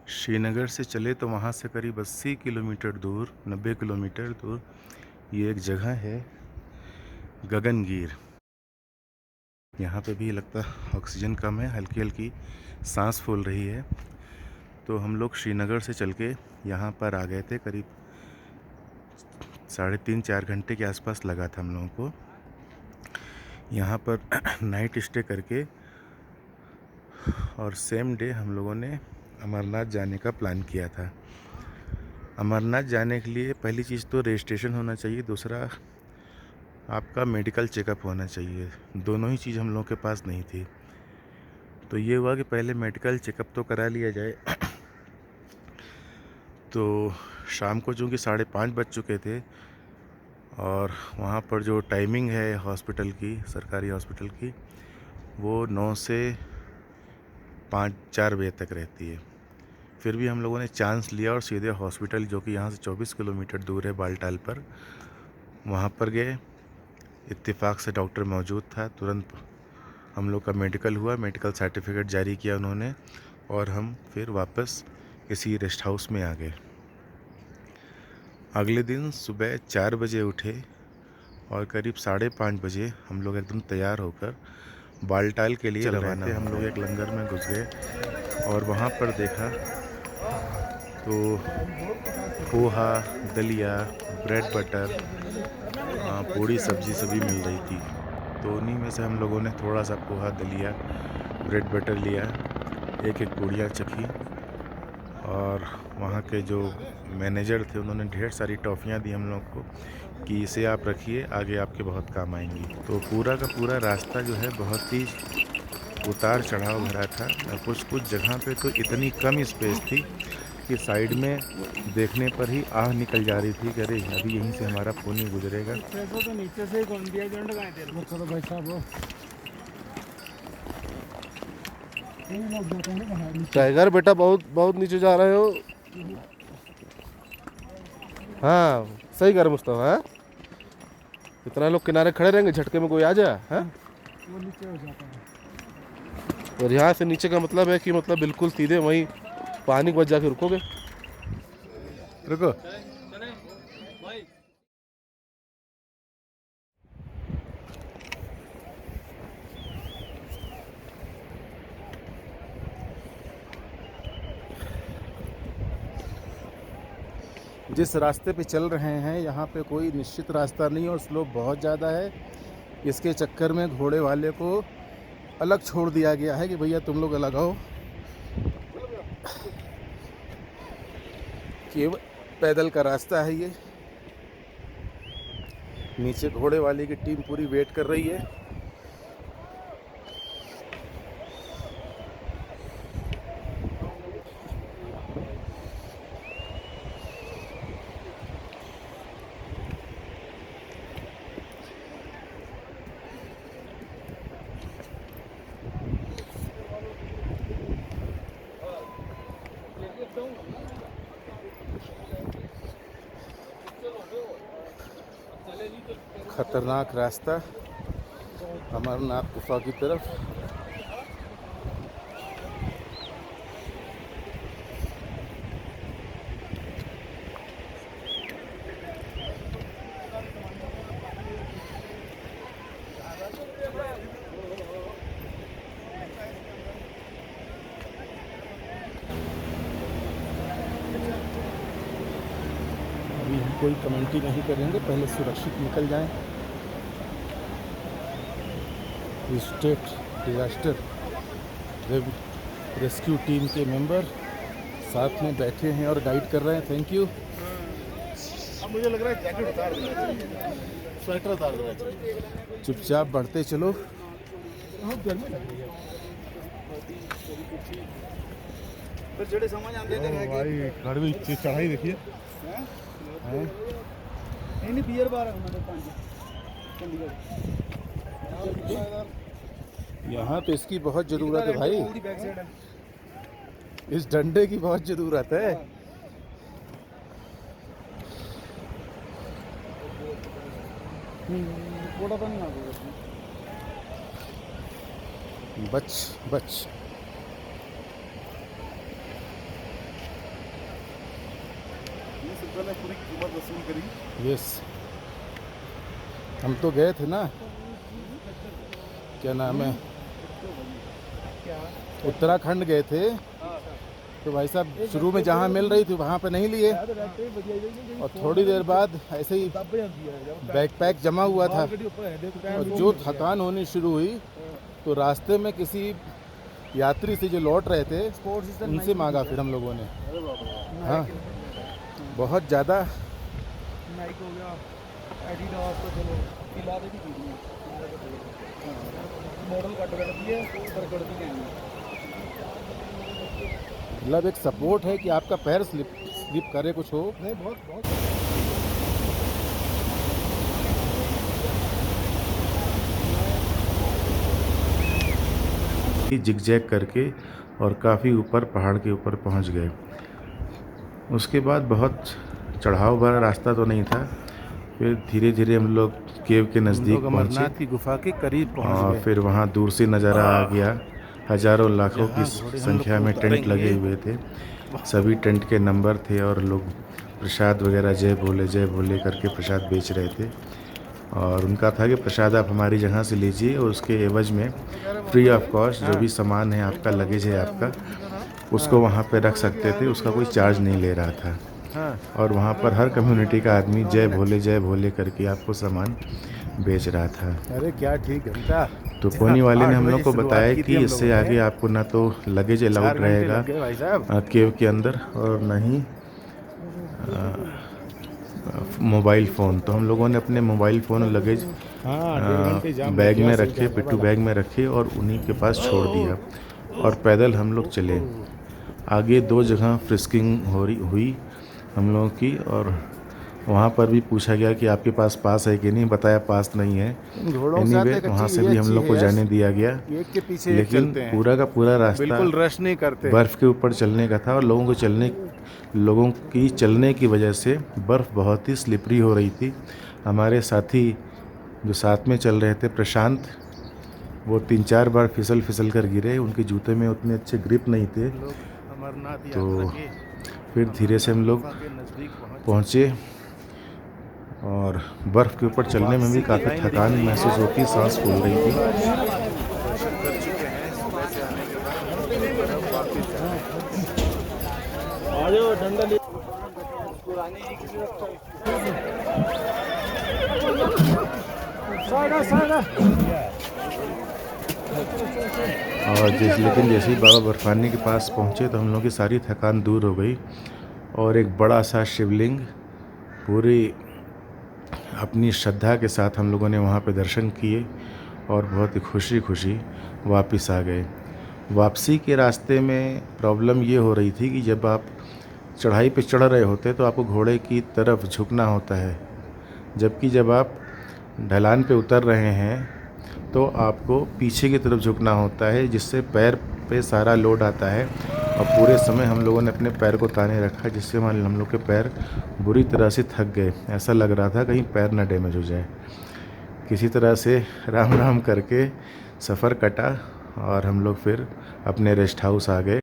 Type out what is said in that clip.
श्रीनगर से चले तो वहाँ से करीब 80 किलोमीटर दूर 90 किलोमीटर दूर ये एक जगह है गगनगीर। यहाँ पे भी लगता है ऑक्सीजन कम है, हल्की हल्की सांस फूल रही है। तो हम लोग श्रीनगर से चल के यहाँ पर आ गए थे। करीब 3.5-4 घंटे के आसपास लगा था हम लोगों को यहाँ पर नाइट स्टे करके। और सेम डे हम लोगों ने अमरनाथ जाने का प्लान किया था। अमरनाथ जाने के लिए पहली चीज़ तो रजिस्ट्रेशन होना चाहिए, दूसरा आपका मेडिकल चेकअप होना चाहिए। दोनों ही चीज़ हम लोगों के पास नहीं थी। तो ये हुआ कि पहले मेडिकल चेकअप तो करा लिया जाए। तो शाम को चूँकि 5:30 बज चुके थे और वहाँ पर जो टाइमिंग है हॉस्पिटल की, सरकारी हॉस्पिटल की, वो 9 से 4 बजे तक रहती है। फिर भी हम लोगों ने चांस लिया और सीधे हॉस्पिटल, जो कि यहाँ से 24 किलोमीटर दूर है बालटाल पर, वहाँ पर गए। इत्तेफाक से डॉक्टर मौजूद था। तुरंत हम लोग का मेडिकल हुआ, मेडिकल सर्टिफिकेट जारी किया उन्होंने और हम फिर वापस किसी रेस्ट हाउस में आ गए। अगले दिन सुबह 4 बजे उठे और करीब 5:30 बजे हम लोग एकदम तैयार होकर बालटाल के लिए रवाना थे। हम लोग एक लंगर में घुस गए और वहाँ पर देखा तो पोहा, दलिया, ब्रेड बटर, पूड़ी सब्जी सभी मिल रही थी। तो उन्हीं में से हम लोगों ने थोड़ा सा पोहा, दलिया, ब्रेड बटर लिया, एक पूड़ियाँ चखी। और वहाँ के जो मैनेजर थे उन्होंने ढेर सारी टॉफ़ियाँ दी हम लोग को कि इसे आप रखिए, आगे आपके बहुत काम आएंगी। तो पूरा का पूरा रास्ता जो है बहुत ही उतार चढ़ाव भरा था। कुछ कुछ जगह पे तो इतनी कम स्पेस थी कि साइड में देखने पर ही आह निकल जा रही थी कि अरे अभी यहीं से हमारा खून ही गुजरेगा। तो नीचे से कौन दिया जंड गए थे। चलो भाई साहब, टाइगर बेटा बहुत बहुत नीचे जा रहे हो। हाँ सही कर मुस्तफा। हाँ? इतना लोग किनारे खड़े रहेंगे, झटके में कोई आ जाए। हाँ? वो नीचे हो जाता है। और यहाँ से नीचे का मतलब है कि मतलब बिल्कुल सीधे वहीं पानी के बच जाके रुकोगे। रुको। जिस रास्ते पे चल रहे हैं यहाँ पे कोई निश्चित रास्ता नहीं और स्लोप बहुत ज़्यादा है। इसके चक्कर में घोड़े वाले को अलग छोड़ दिया गया है कि भैया तुम लोग अलग आओ, केवल पैदल का रास्ता है ये। नीचे घोड़े वाले की टीम पूरी वेट कर रही है। खतरनाक रास्ता अमरनाथ गुफा की तरफ। अभी हम कोई कमेंट्री नहीं करेंगे, पहले सुरक्षित निकल जाएं। स्टेट डिजास्टर रेस्क्यू टीम के मेंबर साथ में बैठे हैं और गाइड कर रहे हैं। Thank you. अब मुझे लग रहा है जैकेट उतार देना चाहिए, स्वेटर उतार देना चाहिए। चुपचाप बढ़ते चलो। बहुत गर्मी लग रही है। फिर जेड़े समझ आते थे भाई कड़वी चढ़ाई देखिए। हैं नहीं बियर बार है हमारे पांच चंडीगढ़। यहाँ तो इसकी बहुत ज़रूरत है भाई, बैक साइड है। इस डंडे की बहुत ज़रूरत है। थोड़ा तो नहीं आ गया। बच बच। होटल ने पूरी कीमत वसूल करी। यस, हम तो गए थे ना, क्या नाम है, उत्तराखंड गए थे, तो भाई साहब शुरू में जहाँ मिल रही थी वहाँ पे नहीं लिए, और थोड़ी देर बाद ऐसे ही बैकपैक जमा हुआ था, और जो थकान होनी शुरू हुई तो रास्ते में किसी यात्री से जो लौट रहे थे उनसे मांगा फिर हम लोगों ने। हाँ, बहुत ज़्यादा नाइक हो गया, एडिडास तो चलो फिलहाल ही चीज़ नहीं मॉडल कट करती है पर करती नहीं है। मतलब एक सपोर्ट है कि आपका पैर स्लिप करे कुछ हो। नहीं बहुत बहुत जिगजैग करके और काफ़ी ऊपर पहाड़ के ऊपर पहुंच गए। उसके बाद बहुत चढ़ाव भरा रास्ता तो नहीं था, फिर धीरे धीरे हम लोग केव के नज़दीक पहुंचे अमरनाथ की गुफा के करीब पहुंच और गए। फिर वहाँ दूर से नज़ारा आ गया। हज़ारों लाखों की संख्या में टेंट लगे हुए थे, सभी टेंट के नंबर थे और लोग प्रसाद वगैरह जय भोले करके प्रसाद बेच रहे थे। और उनका था कि प्रसाद आप हमारी जगह से लीजिए और उसके एवज में फ्री ऑफ कॉस्ट जो भी सामान है आपका, लगेज है आपका, उसको वहाँ पे रख सकते थे, उसका कोई चार्ज नहीं ले रहा था। और वहाँ पर हर कम्युनिटी का आदमी जय भोले करके आपको सामान बेच रहा था। अरे क्या ठीक घंटा। तो पोनी वाले ने हम लोग को बताया कि इससे आगे आपको ना तो लगेज अलाउड रहेगा भाई साहब। केव के अंदर और ना ही मोबाइल फ़ोन। तो हम लोगों ने अपने मोबाइल फ़ोन और लगेज बैग में रखे, पिट्ठू बैग में रखे और उन्हीं के पास छोड़ दिया और पैदल हम लोग चले। आगे 2 जगह फ्रिस्किंग हुई हम लोगों की और वहाँ पर भी पूछा गया कि आपके पास है कि नहीं, बताया पास नहीं है। एनीवे वहाँ से भी हम लोग को जाने दिया गया, एक के पीछे लेकिन पूरा का पूरा रास्ता बिल्कुल रश नहीं करते। बर्फ़ के ऊपर चलने का था और लोगों की चलने की वजह से बर्फ़ बहुत ही स्लिपरी हो रही थी। हमारे साथी जो साथ में चल रहे थे प्रशांत, वो 3-4 बार फिसल कर गिरे, उनके जूते में उतने अच्छे ग्रिप नहीं थे। तो फिर धीरे से हम लोग पहुँचे और बर्फ़ के ऊपर चलने में भी काफ़ी थकान महसूस होती, सांस फूल रही थी। और लेकिन जैसे ही बाबा बर्फानी के पास पहुँचे तो हम लोगों की सारी थकान दूर हो गई और एक बड़ा सा शिवलिंग पूरी अपनी श्रद्धा के साथ हम लोगों ने वहाँ पे दर्शन किए और बहुत ही खुशी वापस आ गए। वापसी के रास्ते में प्रॉब्लम ये हो रही थी कि जब आप चढ़ाई पे चढ़ रहे होते तो आपको घोड़े की तरफ झुकना होता है, जबकि जब आप ढलान पे उतर रहे हैं तो आपको पीछे की तरफ झुकना होता है, जिससे पैर पे सारा लोड आता है। और पूरे समय हम लोगों ने अपने पैर को ताने रखा, जिससे हम लोग के पैर बुरी तरह से थक गए। ऐसा लग रहा था कहीं पैर ना डैमेज हो जाए। किसी तरह से राम राम करके सफ़र कटा और हम लोग फिर अपने रेस्ट हाउस आ गए।